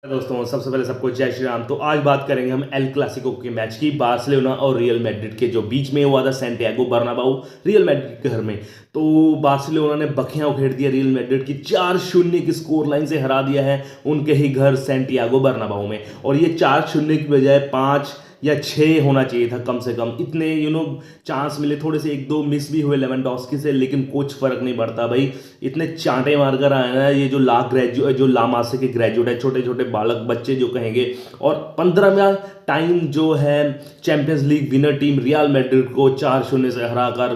दोस्तों सबसे पहले सबको जय श्री राम। तो आज बात करेंगे हम एल क्लासिको के मैच की, बार्सिलोना और रियल मैड्रिड के जो बीच में हुआ था सैंटियागो बर्नाबाउ रियल मैड्रिड के घर में। तो बार्सिलोना ने बखियां उखेड़ दिया रियल मैड्रिड की, 4-0 की स्कोर लाइन से हरा दिया है उनके ही घर सैंटियागो बर्नाबाउ में। और ये 4-0 की बजाय 5 या 6 होना चाहिए था कम से कम। इतने चांस मिले, थोड़े से एक दो मिस भी हुए लेवेंडोस्की से, लेकिन कुछ फर्क नहीं पड़ता भाई। इतने चांटे मारकर आए ना ये जो ला मासे के ग्रेजुएट है, छोटे छोटे बालक बच्चे जो कहेंगे। और 15वां टाइम जो है champions league winner team real Madrid को 4-0 से हराकर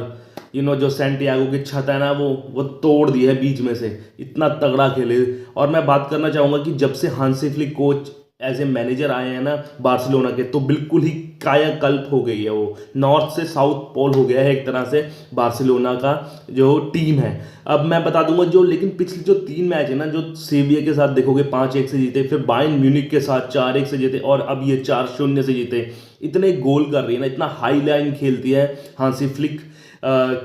जो सैंटियागो की छत है ना वो तोड़ दी है बीच में से। इतना तगड़ा खेले। और मैं बात करना चाहूंगा कि जब से Hansi Flick coach as a manager आए हैं ना बार्सिलोना के, तो बिल्कुल ही कायाकल्प हो गई है। वो नॉर्थ से साउथ पोल हो गया है एक तरह से बार्सिलोना का जो टीम है। अब मैं बता दूंगा लेकिन पिछले जो 3 मैच है ना, जो सेविया के साथ देखोगे 5-1 से जीते, फिर बायर्न म्यूनिख के साथ 4-1 से जीते, और अब ये 4-0 से जीते। इतने गोल कर रही है ना, इतना हाई लाइन खेलती है हांसी फ्लिक,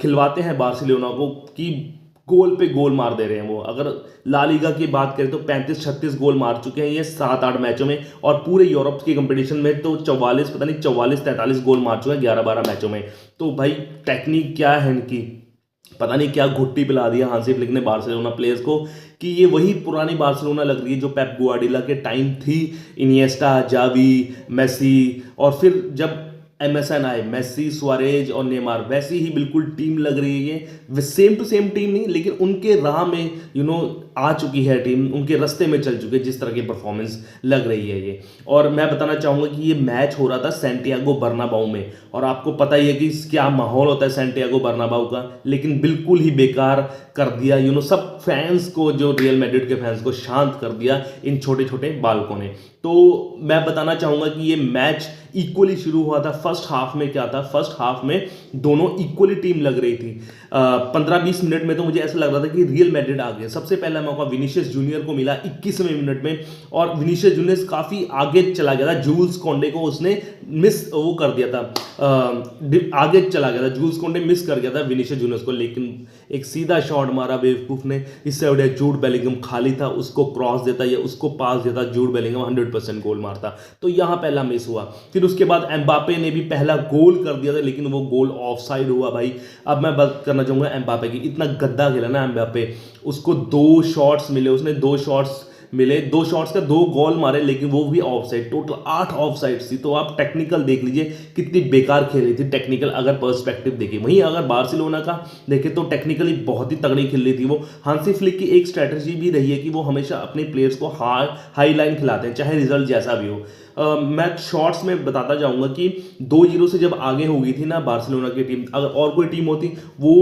खिलवाते हैं बार्सिलोना को कि गोल पे गोल मार दे रहे हैं वो। अगर ला लीगा की बात करें तो 35-36 गोल मार चुके हैं ये 7-8 मैचों में, और पूरे यूरोप की कंपटीशन में तो 44-43 गोल मार चुके हैं 11-12 मैचों में। तो भाई टेक्निक क्या है इनकी, पता नहीं क्या घुट्टी पिला दिया हांसी फ्लिक ने बार्सिलोना प्लेयर्स को, कि ये वही पुरानी बार्सिलोना लग रही है जो पेप गुआर्डियोला के टाइम थी। इनिएस्टा, जावी, मेसी, और फिर जब एमएसएन आए, मेसी, सुआरेज और नेमार, वैसी ही बिल्कुल टीम लग रही है ये। सेम टू सेम टीम नहीं, लेकिन उनके राह में आ चुकी है टीम, उनके रास्ते में चल चुके, जिस तरह की परफॉर्मेंस लग रही है ये। और मैं बताना चाहूंगा कि ये मैच हो रहा था सैंटियागो बर्नाबाउ में, और आपको पता ही है कि क्या माहौल होता है सैंटियागो बर्नाबाउ का, लेकिन बिल्कुल ही बेकार कर दिया सब फैंस को, जो रियल मैड्रिड के फैंस को शांत कर दिया इन छोटे छोटे बालकों ने। तो मैं बताना चाहूंगा कि ये मैच इक्वली शुरू हुआ था। फर्स्ट हाफ में क्या था, फर्स्ट हाफ में दोनों इक्वली टीम लग रही थी। 15-20 मिनट में तो मुझे ऐसा लग रहा था कि रियल मैड्रिड आ गया। सबसे पहला मौका विनीशियस जूनियर को मिला 21वें मिनट में, और विनीशियस जूनियर काफी आगे चला गया था। जूल्स कोंडे को उसने मिस वो कर दिया था, आगे चला गया था, जूल्स कोंडे मिस कर गया था विनीशियस जूनियर को, लेकिन एक सीधा शॉट मारा बेवकूफ ने। इससे बढ़िया जूड बेलिंगम खाली था, उसको क्रॉस देता या उसको पास देता, जूड बेलिंगम 100% गोल मारता। तो यहां पहला मिस हुआ। फिर उसके बाद एम्बापे ने भी पहला गोल कर दिया था, लेकिन वो गोल ऑफसाइड हुआ भाई। अब मैं बात करना चाहूंगा एम्बापे की, इतना गद्दा खेला ना एम्बापे, उसको 2 शॉट्स मिले, उसने 2 शॉट्स मिले, 2 शॉट्स का 2 गोल मारे, लेकिन वो भी ऑफसाइड, टोटल 8 ऑफसाइड थी। तो आप टेक्निकल देख लीजिए कितनी बेकार खेली थी टेक्निकल, अगर पर्सपेक्टिव देखिए। वहीं अगर बार्सिलोना का देखें तो टेक्निकली बहुत ही तगड़ी खेल रही थी वो। हांसी फ्लिक की एक स्ट्रैटेजी भी रही है कि वो हमेशा अपने प्लेयर्स को हाई लाइन खिलाते हैं, चाहे रिजल्ट जैसा भी हो। मैं शॉर्ट्स में बताता जाऊंगा कि 2-0 से जब आगे हो गई थी ना बार्सिलोना की टीम, अगर और कोई टीम होती वो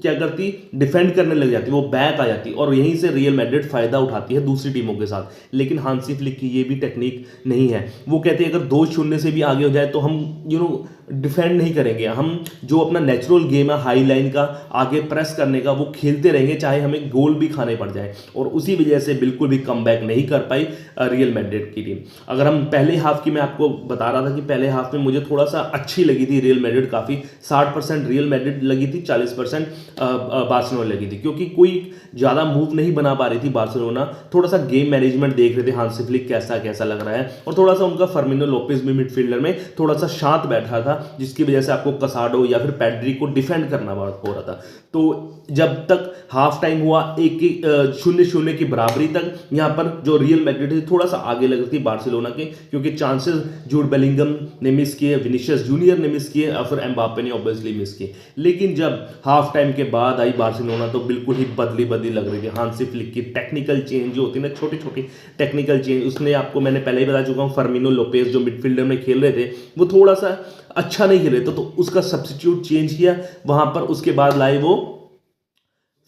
क्या करती, डिफेंड करने लग जाती, वो बैक आ जाती, और यहीं से रियल मैड्रिड फायदा उठाती है दूसरी टीमों के साथ। लेकिन हांसी फ्लिक की ये भी टेक्निक नहीं है। वो कहते हैं अगर 2-0 से भी आगे हो जाए तो हम डिफेंड नहीं करेंगे, हम जो अपना नेचुरल गेम है हाई लाइन का, आगे प्रेस करने का, वो खेलते रहेंगे, चाहे हमें गोल भी खाने पड़ जाए। और उसी वजह से बिल्कुल भी कमबैक नहीं कर पाई रियल मैड्रिड की टीम। अगर हम पहले हाफ की, मैं आपको बता रहा था कि पहले हाफ में मुझे थोड़ा सा अच्छी लगी थी रियल मैड्रिड, काफी 60% रियल मैड्रिड लगी थी, 40% बार्सिलोना लगी थी, क्योंकि कोई ज्यादा मूव नहीं बना पा रही थी बार्सिलोना। थोड़ा सा गेम मैनेजमेंट देख रहे थे हांसी फ्लिक कैसा कैसा लग रहा है, और थोड़ा सा उनका फर्मिनो लोपेज भी मिडफील्डर में थोड़ा सा शांत बैठा था, जिसकी वजह से आपको कसाडो या फिर पेड्री को डिफेंड करना हो रहा था। तो जब तक हाफ टाइम हुआ 0-0 की बराबरी तक, यहां पर जो रियल मैड्रिड थी थोड़ा सा आगे लग रही थी बार्सिलोना के, क्योंकि चांसेस जूड बेलिंगम ने मिस किए, विनीशियस जूनियर ने मिस किए, और फिर एम्बापे ने ऑब्वियसली मिस किए। लेकिन जब हाफ टाइम के बाद आई बार्सिलोना तो बिल्कुल ही बदली लग रही थी। हांसी फ्लिक की टेक्निकल चेंज जो होती है ना, छोटी छोटी टेक्निकल चेंज, उसने आपको मैंने पहले ही बता चुका हूं, फर्मिनो लोपेज जो मिडफील्डर में खेल रहे थे वो थोड़ा सा अच्छा नहीं खेले, तो उसका सब्स्टिट्यूट चेंज किया वहां पर। उसके बाद लाए वो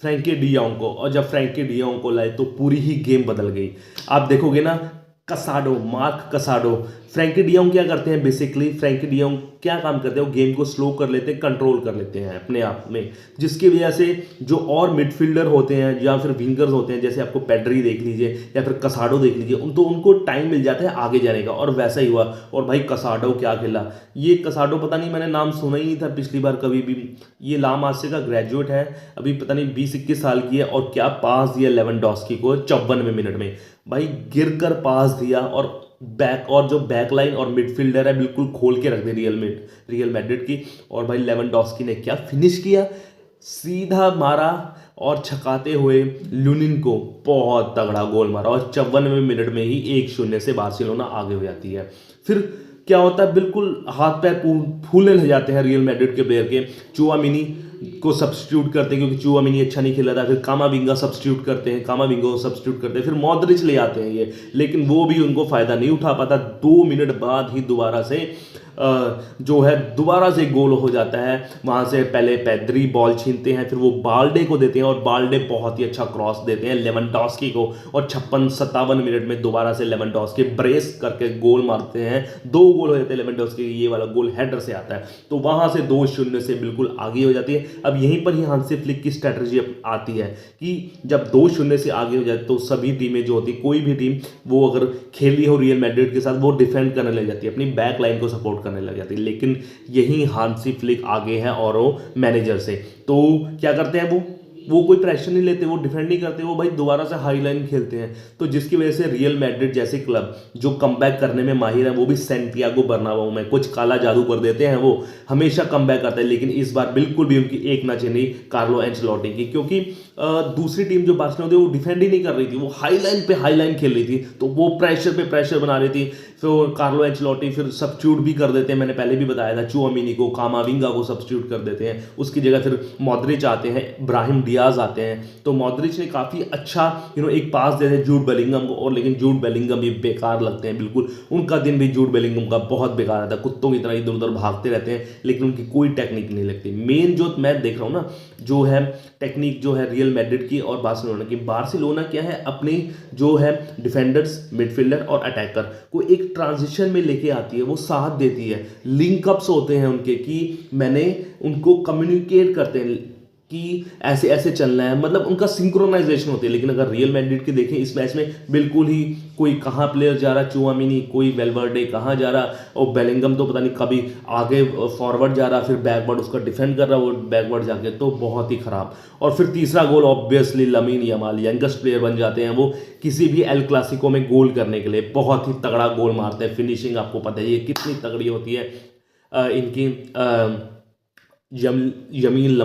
फ्रैंकी डियोंग को, और जब फ्रैंकी डियोंग को लाए तो पूरी ही गेम बदल गई। आप देखोगे ना, कसाडो, मार्क कसाडो, फ्रैंकी डियोंग क्या करते हैं बेसिकली, फ्रैंकी डियोंग क्या काम करते हैं, वो गेम को स्लो कर लेते हैं, कंट्रोल कर लेते हैं अपने आप में, जिसकी वजह से जो और मिडफील्डर होते हैं या फिर विंगर्स होते हैं, जैसे आपको पेड्री देख लीजिए या फिर कसाडो देख लीजिए, तो उनको टाइम मिल जाता है आगे जाने का, और वैसा ही हुआ। और भाई कसाडो क्या खेला ये, कसाडो पता नहीं, मैंने नाम सुना ही नहीं था पिछली बार कभी भी। ये ला मासे का ग्रेजुएट है, अभी पता नहीं 20-21 साल की है, और क्या पास दिया लेवेंडोस्की को 54वें मिनट में। भाई गिर कर पास दिया और जो बैक लाइन और मिडफील्डर है बिल्कुल खोल के रख दी रियल मैड्रिड की। और भाई लेवेंडोस्की ने क्या फिनिश किया, सीधा मारा और छकाते हुए लुनिन को बहुत तगड़ा गोल मारा और 54वें मिनट में ही 1-0 से बार्सिलोना आगे हो जाती है। फिर क्या होता है, बिल्कुल हाथ पैर फूलने लग जाते हैं रियल मैड्रिड के प्लेयर के। चुआमिनी को सब्स्टिट्यूट करते हैं क्योंकि चुआमिनी अच्छा नहीं खेल रहा था, फिर कामाविंगा सब्स्टिट्यूट करते हैं, कामाविंगा को सब्स्टिट्यूट करते हैं, फिर मॉड्रिच ले आते हैं ये, लेकिन वो भी उनको फायदा नहीं उठा पाता। 2 मिनट बाद ही दोबारा से जो है दोबारा से गोल हो जाता है। वहाँ से पहले पेद्री बॉल छीनते हैं, फिर वो बाल्डे को देते हैं और बाल्डे बहुत ही अच्छा क्रॉस देते हैं लेवेंडोस्की को, और 56-57 मिनट में दोबारा से लेवेंडोस्की ब्रेस करके गोल मारते हैं। 2 गोल हो जाते हैं लेवेंडोस्की, ये वाला गोल हेडर से आता है, तो वहाँ से 2-0 से बिल्कुल आगे हो जाती है। अब यहीं पर ही हांसी फ्लिक की स्ट्रैटेजी आती है कि जब 2-0 से आगे हो जाए तो सभी टीमें जो होती, कोई भी टीम वो अगर खेली हो रियल मैड्रिड के साथ, वो डिफेंड करने लग जाती है, अपनी बैक लाइन को सपोर्ट करने लग जाती है। लेकिन यही हांसी फ्लिक आगे है और वो मैनेजर से, तो क्या करते हैं वो कोई प्रेशर नहीं लेते, वो डिफेंड नहीं करते, वो भाई दोबारा से हाई लाइन खेलते हैं। तो जिसकी वजह से रियल मैड्रिड जैसे क्लब जो कमबैक करने में माहिर है, वो भी सैंटियागो बर्नाबाउ में कुछ काला जादू कर देते हैं, वो हमेशा कमबैक करते हैं। लेकिन इस बार बिल्कुल भी उनकी एक ना चली कार्लो एंचेलोटी की, क्योंकि दूसरी टीम जो बार्सिलोना थी वो डिफेंड ही नहीं कर रही थी, वो हाई लाइन पे हाई लाइन खेल रही थी, तो वो प्रेशर पे प्रेशर बना रही थी। फिर कार्लो एंचेलोटी फिर सब्स्टिट्यूट भी कर देते हैं, मैंने पहले भी बताया था, चुआमिनी को, कामाविंगा को सब्स्टिट्यूट कर देते हैं, उसकी जगह फिर मॉड्रिच आते हैं, ब्राहिम डियाज आते हैं। तो मॉड्रिच ने काफ़ी अच्छा एक पास दे दिया जूड बेलिंगम को, और लेकिन जूड बेलिंगम भी बेकार लगते हैं बिल्कुल, उनका दिन भी जूड बेलिंगम का बहुत बेकार रहता है, कुत्तों की तरह इधर उधर भागते रहते हैं, लेकिन उनकी कोई टेक्निक नहीं लगती। मेन जो मैं देख रहा हूँ ना, जो है टेक्निक जो है रियल मैड्रिड की और बार्सिलोना की, बार्सिलोना क्या है अपने जो है डिफेंडर्स, मिडफील्डर और अटैकर को एक ट्रांजिशन में लेके आती है, वो साथ देती है, लिंकअप्स होते हैं उनके कि मैंने उनको कम्युनिकेट करते हैं कि ऐसे ऐसे चलना है, मतलब उनका सिंक्रोनाइजेशन होती है। लेकिन अगर रियल मैड्रिड की देखें इस मैच में, बिल्कुल ही कोई कहाँ प्लेयर जा रहा, चुआमिनी, कोई वेलवर्डे कहाँ जा रहा, और बेलिंगम तो पता नहीं कभी आगे फॉरवर्ड जा रहा, फिर बैकवर्ड उसका डिफेंड कर रहा वो बैकवर्ड जाके, तो बहुत ही खराब। और फिर तीसरा गोल obviously lamin Yamal, youngest player बन जाते हैं वो किसी भी एल क्लासिको में गोल करने के लिए, बहुत ही तगड़ा गोल मारते हैं। फिनिशिंग आपको पता है ये कितनी तगड़ी होती है इनकी। यमीन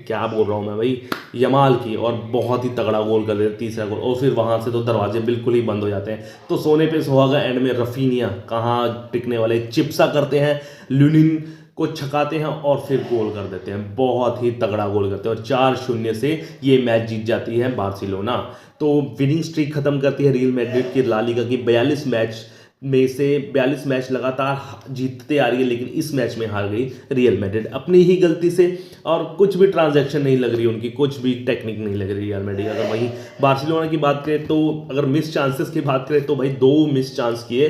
क्या बोल रहा हूँ मैं भाई, यमाल की, और बहुत ही तगड़ा गोल कर देते तीसरा गोल, और फिर वहाँ से तो दरवाजे बिल्कुल ही बंद हो जाते हैं। तो सोने पे सुहागा एंड में रफीनिया कहाँ टिकने वाले, चिप्सा करते हैं, लुनिन को छकाते हैं और फिर गोल कर देते हैं, बहुत ही तगड़ा गोल करते हैं, और 4-0 से ये मैच जीत जाती है बार्सिलोना। तो विनिंग स्ट्रीक खत्म करती है रियल मैड्रिड की ला लीगा की, 42 मैच में से 42 मैच लगातार जीतते आ रही है, लेकिन इस मैच में हार गई रियल मैड्रिड अपनी ही गलती से, और कुछ भी ट्रांजैक्शन नहीं लग रही उनकी, कुछ भी टेक्निक नहीं लग रही रियल मैड्रिड। अगर वहीं बार्सिलोना की बात करें तो अगर मिस चांसेस की बात करें तो भाई 2 मिस चांस किए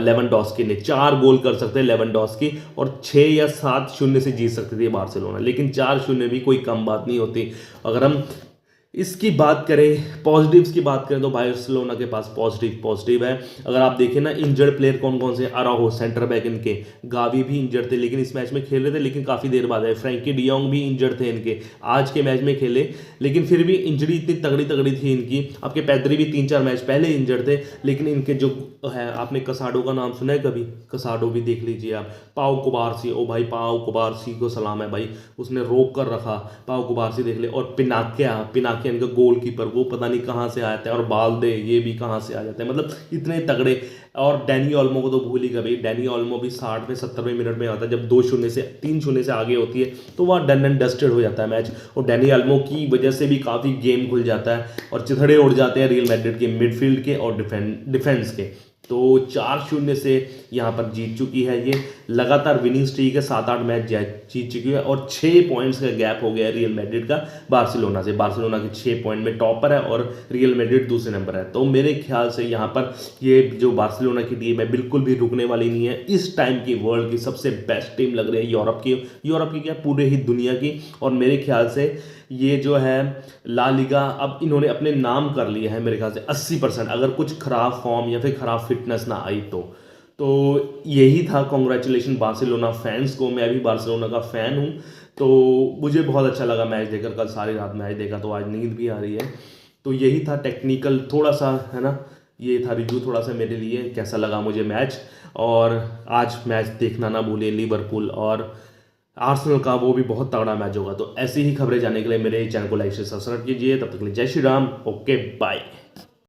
लेवेंडोस्की ने, 4 गोल कर सकते हैं लेवेंडोस्की, और 6 या 7-0 से जीत सकती थी बार्सिलोना, लेकिन 4-0 भी कोई कम बात नहीं होती। अगर हम इसकी बात करें, पॉजिटिव्स की बात करें, तो बार्सिलोना के पास पॉजिटिव है। अगर आप देखें ना, इंजर्ड प्लेयर कौन कौन से, अराहो सेंटर बैक इनके, गावी भी इंजर्ड थे लेकिन इस मैच में खेल रहे थे, लेकिन काफ़ी देर बाद आए। फ्रैंकी डियोंग भी इंजर्ड थे इनके, आज के मैच में खेले, लेकिन फिर भी इंजरी इतनी तगड़ी तगड़ी थी इनकी। आपके पैदरी भी 3-4 मैच पहले इंजर्ड थे, लेकिन इनके जो है, आपने कसाडो का नाम सुना है कभी, कसाडो भी देख लीजिए आप, पाओ कुबारसी, ओ भाई पाओ कुबारसी को सलाम है भाई, उसने रोक कर रखा, पाओ कुबारसी देख ले। और पिनाकिया इनका गोलकीपर, वो पता नहीं कहाँ से आया था, और बाल्दे ये भी कहाँ से आ जाते हैं, मतलब इतने तगड़े। और डैनी ओल्मो को तो भूल ही गए भाई, डैनी ओल्मो भी 60वें 70वें मिनट में आता है, जब 2-0 से 3-0 से आगे होती है तो वहाँ डन एंड डस्टेड हो जाता है मैच, और डैनी ओल्मो की वजह से भी काफ़ी गेम खुल जाता है और चिथड़े उड़ जाते हैं रियल मैड्रिड के मिडफील्ड के और डिफेंस के। तो 4-0 से यहाँ पर जीत चुकी है ये, लगातार विनिंग स्ट्रीक है, 7-8 मैच जीत चुकी है, और 6 पॉइंट्स का गैप हो गया है रियल मैड्रिड का बार्सिलोना से। बार्सिलोना के 6 पॉइंट में टॉपर है और रियल मैड्रिड दूसरे नंबर है। तो मेरे ख्याल से यहाँ पर ये जो बार्सिलोना की टीम है बिल्कुल भी रुकने वाली नहीं है, इस टाइम की वर्ल्ड की सबसे बेस्ट टीम लग रही है, यूरोप की क्या पूरे ही दुनिया की। और मेरे ख्याल से ये जो है ला लीगा अब इन्होंने अपने नाम कर लिया है मेरे ख्याल से 80%, अगर कुछ ख़राब फॉर्म या फिर ख़राब फिटनेस ना आई तो यही था। कॉन्ग्रेचुलेशन बार्सिलोना फैंस को, मैं भी बार्सिलोना का फ़ैन हूँ, तो मुझे बहुत अच्छा लगा मैच देखकर, कल सारी रात मैच देखा तो आज नींद भी आ रही है। तो यही था टेक्निकल थोड़ा सा, है ना, ये था रिव्यू थोड़ा सा मेरे लिए कैसा लगा मुझे मैच। और आज मैच देखना ना भूलिए, लिवरपूल और आर्सेनल का, वो भी बहुत तगड़ा मैच होगा। तो ऐसी ही खबरें जानने के लिए मेरे चैनल को लाइक से सब्सक्राइब कीजिए। तब तक के लिए जय श्री राम, ओके बाय।